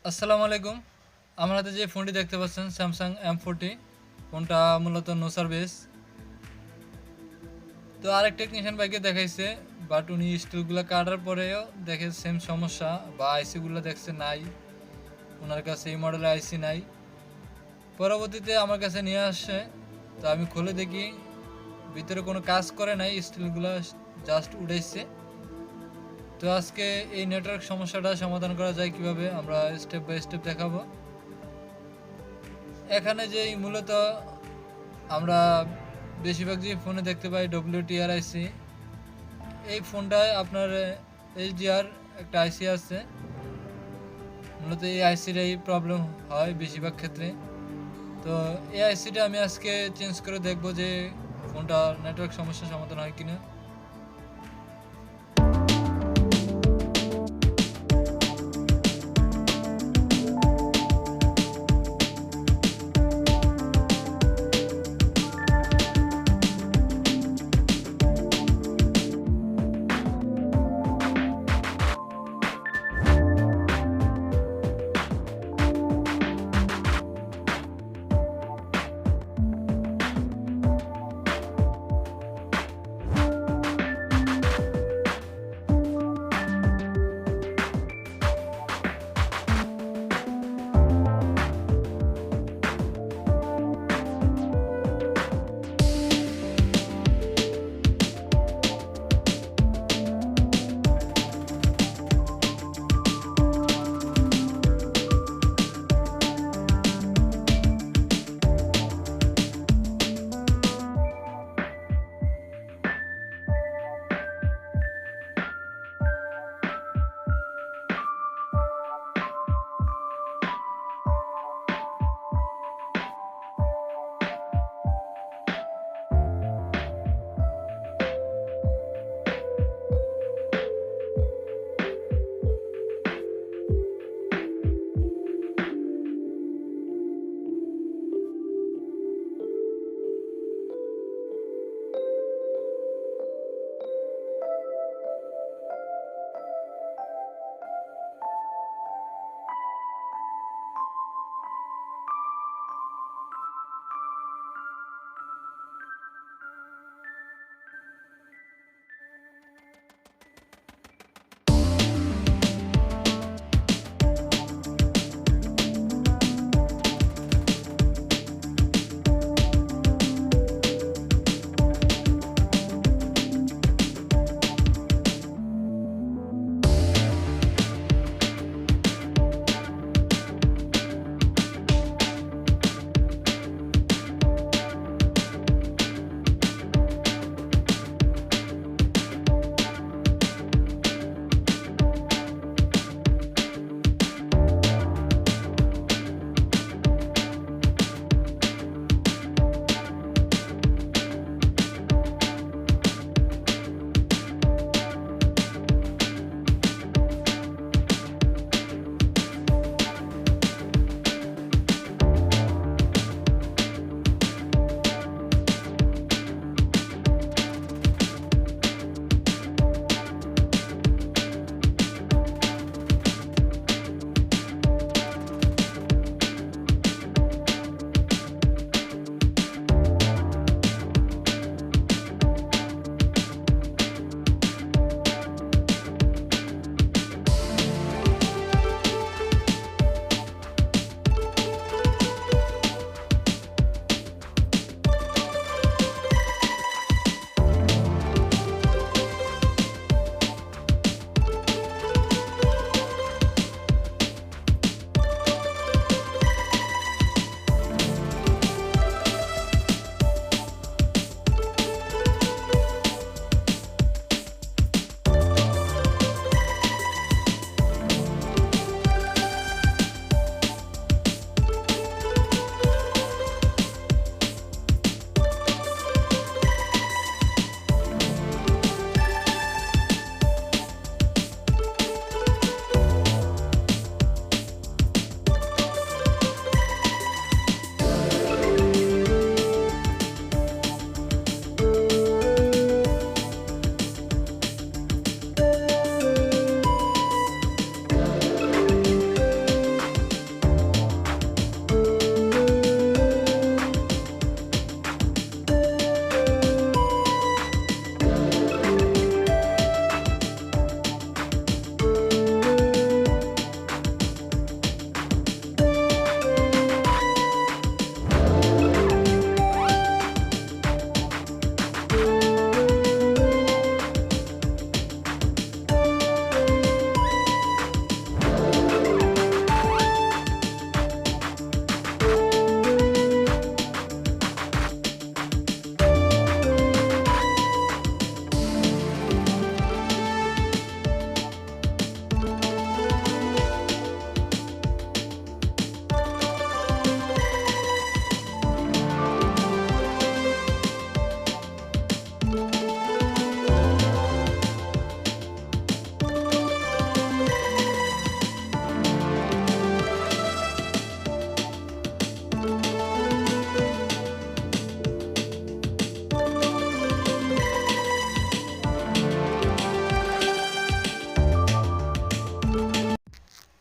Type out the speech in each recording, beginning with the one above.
আসসালামু আলাইকুম। আমার হাতে যে ফোনটি দেখতে পাচ্ছেন স্যামসাং M40, ফোনটা মূলত নো সার্ভিস। তো আরেক টেকনিশিয়ান ভাইকে দেখাইছে, বাট উনি স্টিলগুলো কাটার পরেও দেখে সেম সমস্যা, বা আইসিগুলো দেখছে নাই, ওনার কাছে এই মডেলের আইসি নাই। পরবর্তীতে আমার কাছে নিয়ে আসে, তো আমি খুলে দেখি ভিতরে কোনো কাজ করে নাই, স্টিলগুলো জাস্ট উড়াইছে। তো আজকে এই নেটওয়ার্ক সমস্যাটা সমাধান করা যায় কিভাবে আমরা স্টেপ বাই স্টেপ দেখাবো। এখানে যেই মূলত আমরা বেশিরভাগ যে ফোনে দেখতে পাই WTRIC, এই ফোনটায় আপনার HDR একটা আইসি আছে। মূলত এই আইসির এই প্রবলেম হয় বেশিরভাগ ক্ষেত্রে। তো এই আইসিটা আমি আজকে চেঞ্জ করে দেখবো যে ফোনটা নেটওয়ার্ক সমস্যার সমাধান হয় কিনা।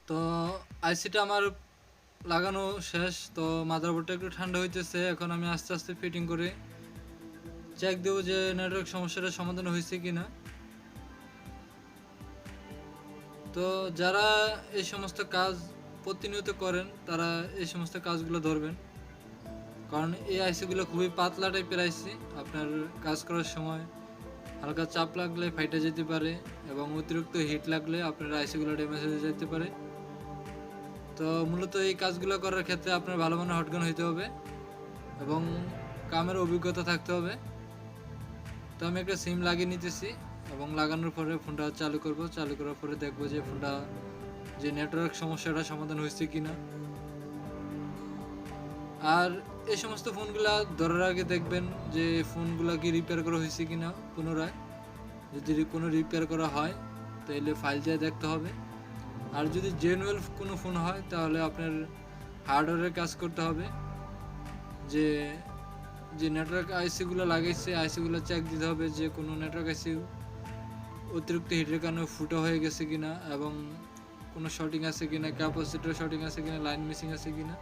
তো আইসিটা আমার লাগানো শেষ। তো মাদারবোর্ডটা একটু ঠান্ডা হইতেছে, এখন আমি আস্তে আস্তে ফিটিং করে চেক দেবো যে নেটওয়ার্ক সমস্যাটা সমাধান হয়েছে কিনা। তো যারা এই সমস্ত কাজ প্রতিনিয়ত করেন তারা এই সমস্ত কাজগুলো ধরবেন, কারণ এই আইসিগুলো খুবই পাতলা টাইপের আইসি। আপনার কাজ করার সময় হালকা চাপ লাগলে ফাইটে যেতে পারে এবং অতিরিক্ত হিট লাগলে আপনার আইসিগুলো ড্যামেজ হয়ে যেতে পারে। তো মূলত এই কাজগুলো করার ক্ষেত্রে আপনার ভালো মানের হটগান হইতে হবে এবং কামের অভিজ্ঞতা থাকতে হবে। তো আমি একটা সিম লাগিয়ে নিতেছি এবং লাগানোর পরে ফোনটা চালু করব। চালু করার পরে দেখবো যে ফোনটা যে নেটওয়ার্ক সমস্যাটা সমাধান হয়েছে কিনা। আর এই সমস্ত ফোনগুলা ধরার আগে দেখবেন যে ফোনগুলা কি রিপেয়ার করা হয়েছে কিনা পুনরায়। যদি কোনো রিপেয়ার করা হয় তাহলে ফাইল দিয়ে দেখতে হবে। আর যদি জেনুয়েল কোনো ফোন হয় তাহলে আপনার হার্ডওয়্যারের কাজ করতে হবে, যে যে নেটওয়ার্ক আইসিগুলো লাগাইছে আইসিগুলো চেক দিতে হবে যে কোনো নেটওয়ার্ক আইসি অতিরিক্ত হিটের কারণে ফুটো হয়ে গেছে কিনা এবং কোনো শর্টিং আছে কিনা, ক্যাপাসিটর শর্টিং আছে কিনা, লাইন মিসিং আছে কিনা।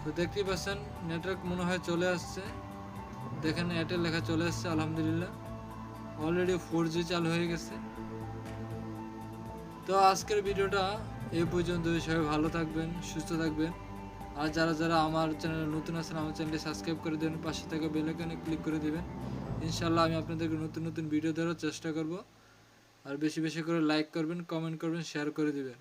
তো দেখতেই পাচ্ছেন নেটওয়ার্ক মনে হয় চলে আসছে, দেখেন এয়ারটেল লেখা চলে আসছে আলহামদুলিল্লাহ, অলরেডি 4G চালু হয়ে গেছে। তো আজকের ভিডিওটা এই পর্যন্ত। সবাই ভালো থাকবেন, সুস্থ থাকবেন। আর যারা যারা আমার চ্যানেলে নতুন আছেন আমার চ্যানেলটি সাবস্ক্রাইব করে দেবেন, পাশে থাকা বেল আইকনে ক্লিক করে দেবেন। ইনশাআল্লাহ আমি আপনাদেরকে নতুন নতুন ভিডিও দেওয়ার চেষ্টা করব। আর বেশি বেশি করে লাইক করবেন, কমেন্ট করবেন, শেয়ার করে দিবেন।